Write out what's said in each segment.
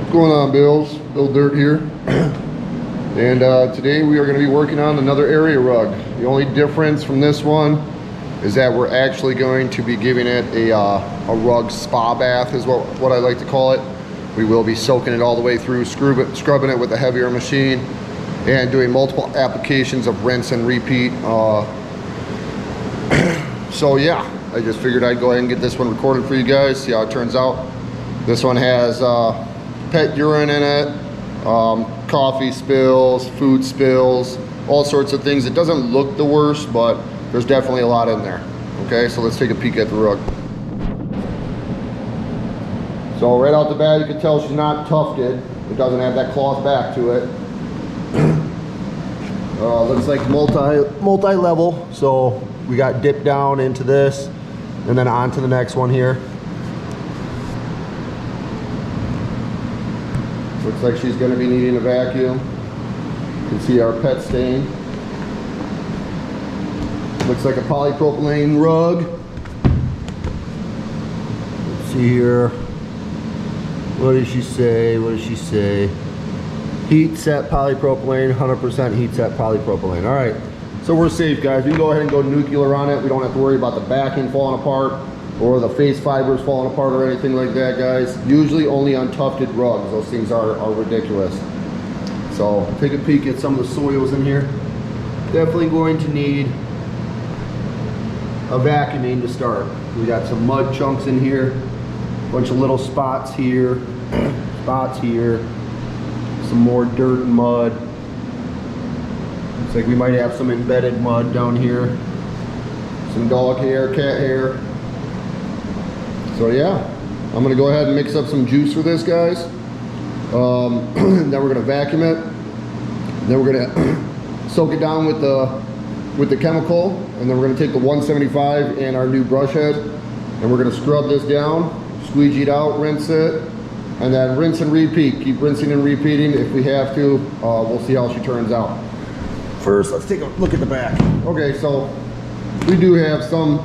What's going on, Bills? Bill Dirt here. And today we are going to be working on another area rug. The only difference from this one is that we're actually going to be giving it a rug spa bath is what I like to call it. We will be soaking it all the way through, scrubbing it with a heavier machine, and doing multiple applications of rinse and repeat. So yeah, I just figured I'd go ahead and get this one recorded for you guys, see how it turns out. This one has pet urine in it, coffee spills, food spills, all sorts of things. It doesn't look the worst, but there's definitely a lot in there. Okay, so let's take a peek at the rug. So right out the bat, you can tell she's not tufted. It doesn't have that cloth back to it. Looks like multi-level. So we got dipped down into this and then on to the next one here. Looks like she's going to be needing a vacuum. You can see our pet stain. Looks like a polypropylene rug. Let's see here. What did she say? What did she say? Heat set polypropylene, 100% heat set polypropylene. All right, so we're safe, guys. We can go ahead and go nuclear on it. We don't have to worry about the backing falling apart or the face fibers falling apart or anything like that, guys. Usually only on tufted rugs. Those things are ridiculous. So take a peek at some of the soils in here. Definitely going to need a vacuuming to start. We got some mud chunks in here, a bunch of little spots here, some more dirt and mud. Looks like we might have some embedded mud down here, some dog hair, cat hair. So yeah, I'm gonna go ahead and mix up some juice for this, guys. Then we're gonna vacuum it. Then we're gonna soak it down with the chemical, and then we're gonna take the 175 and our new brush head, and we're gonna scrub this down, squeegee it out, rinse it, and then rinse and repeat. Keep rinsing and repeating if we have to. We'll see how she turns out. First, let's take a look at the back. Okay, so we do have some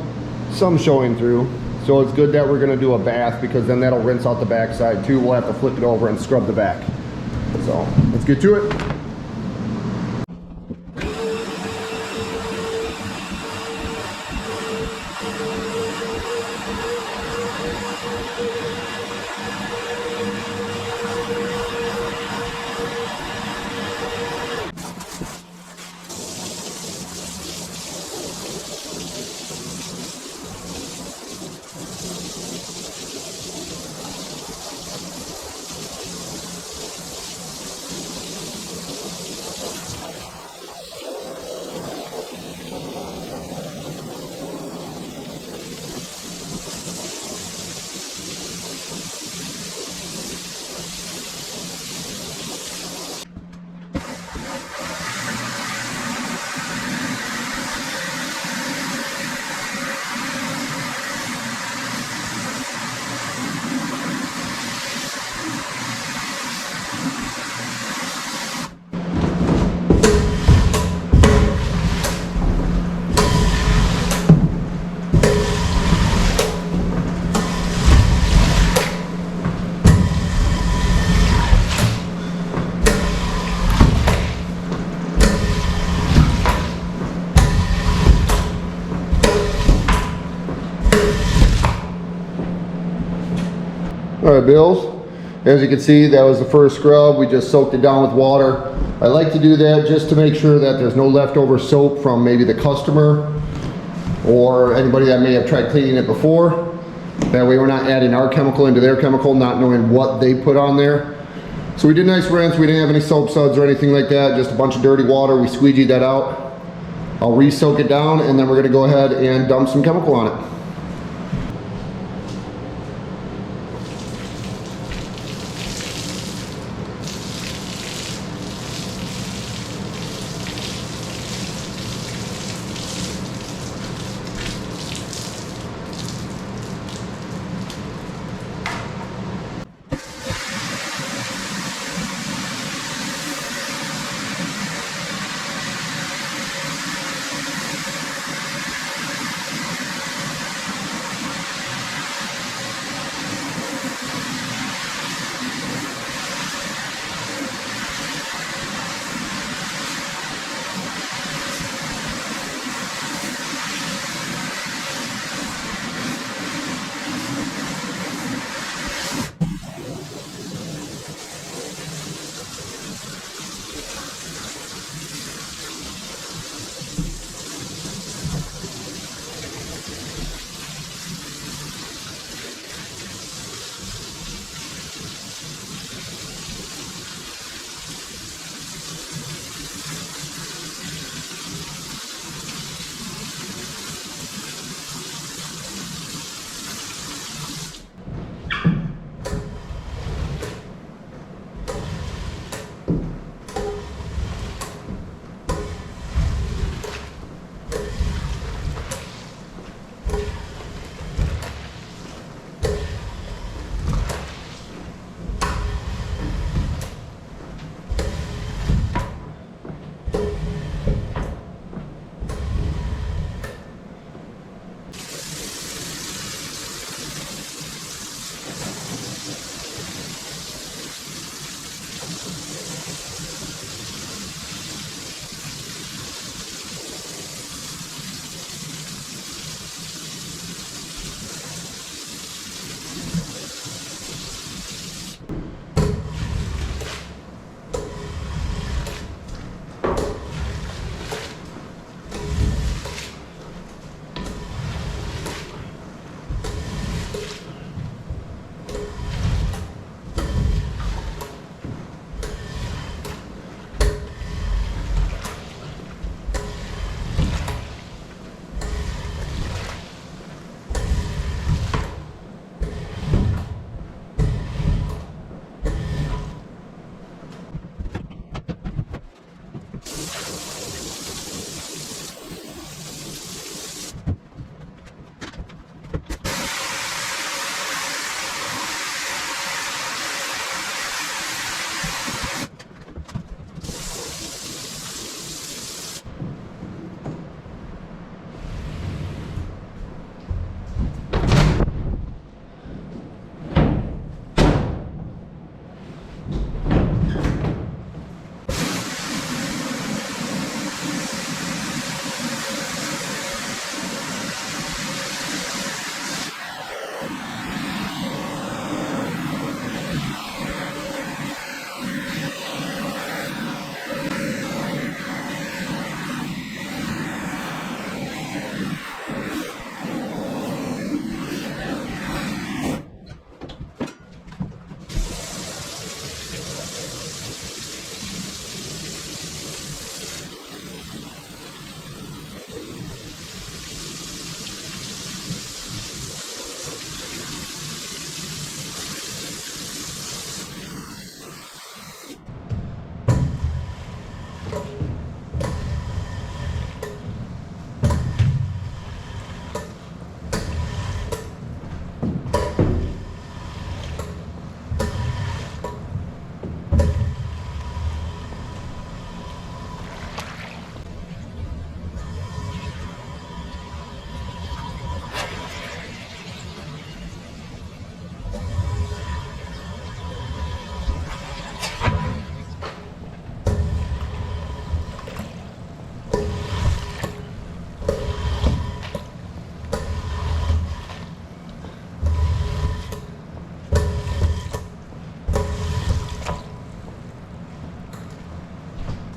showing through. So it's good that we're gonna do a bath, because then that'll rinse out the back side too. We'll have to flip it over and scrub the back. So let's get to it. All right, Bills, as you can see, that was the first scrub. We just soaked it down with water. I like to do that just to make sure that there's no leftover soap from maybe the customer or anybody that may have tried cleaning it before. That way we're not adding our chemical into their chemical, not knowing what they put on there. So we did a nice rinse. We didn't have any soap suds or anything like that, just a bunch of dirty water. We squeegeed that out. I'll re-soak it down, and then we're gonna go ahead and dump some chemical on it.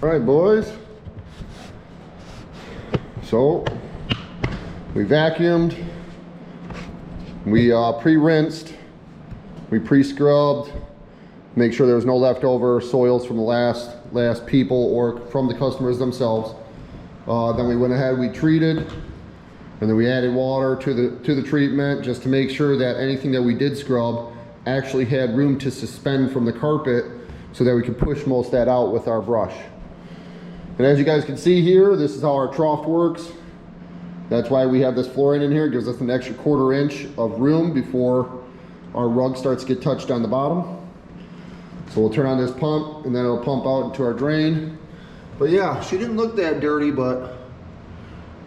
All right, boys. So we vacuumed, we pre-rinsed, we pre-scrubbed, make sure there was no leftover soils from the last people or from the customers themselves. Then we went ahead, we treated, and then we added water to the treatment just to make sure that anything that we did scrub actually had room to suspend from the carpet so that we could push most of that out with our brush. And as you guys can see here, this is how our trough works. That's why we have this flooring in here. It gives us an extra 1/4 inch of room before our rug starts to get touched on the bottom. So we'll turn on this pump and then it'll pump out into our drain. But yeah, she didn't look that dirty, but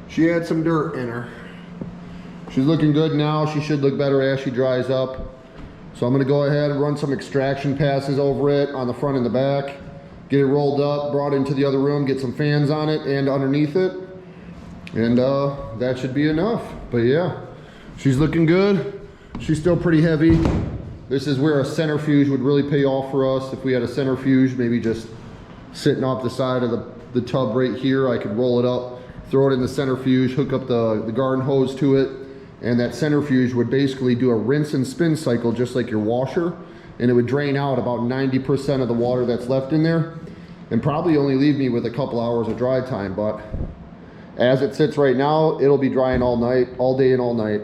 she had some dirt in her. She's looking good now. She should look better as she dries up. So I'm gonna go ahead and run some extraction passes over it on the front and the back. Get it rolled up, brought into the other room, get some fans on it and underneath it. And that should be enough. But yeah, she's looking good. She's still pretty heavy. This is where a centrifuge would really pay off for us. If we had a centrifuge, maybe just sitting off the side of the tub right here, I could roll it up, throw it in the centrifuge, hook up the garden hose to it, and that centrifuge would basically do a rinse and spin cycle just like your washer, and it would drain out about 90% of the water that's left in there and probably only leave me with a couple hours of dry time. But as it sits right now, it'll be drying all night, all day and all night.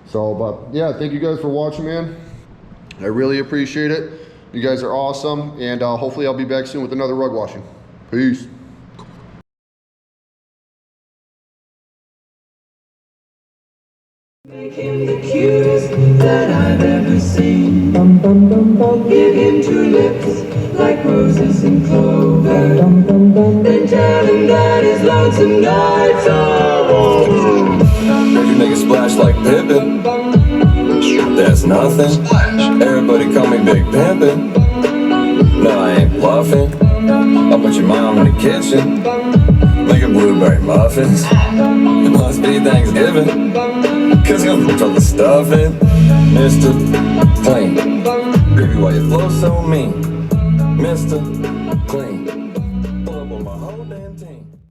So, but yeah, thank you guys for watching, man. I really appreciate it. You guys are awesome, and hopefully I'll be back soon with another rug washing. Peace. Make him the cutest that I've ever seen. Give him 2 lips like roses and clover. Then tell him that his lonesome nights are over. Every nigga splash like Pippin. That's nothing. Everybody call me Big Pimpin'. No, I ain't bluffing. I'll put your mom in the kitchen. Making blueberry muffins. It must be Thanksgiving, 'cause you'll put the stuff in. Mr. Clean. Baby, why you flow so mean? Mr. Clean.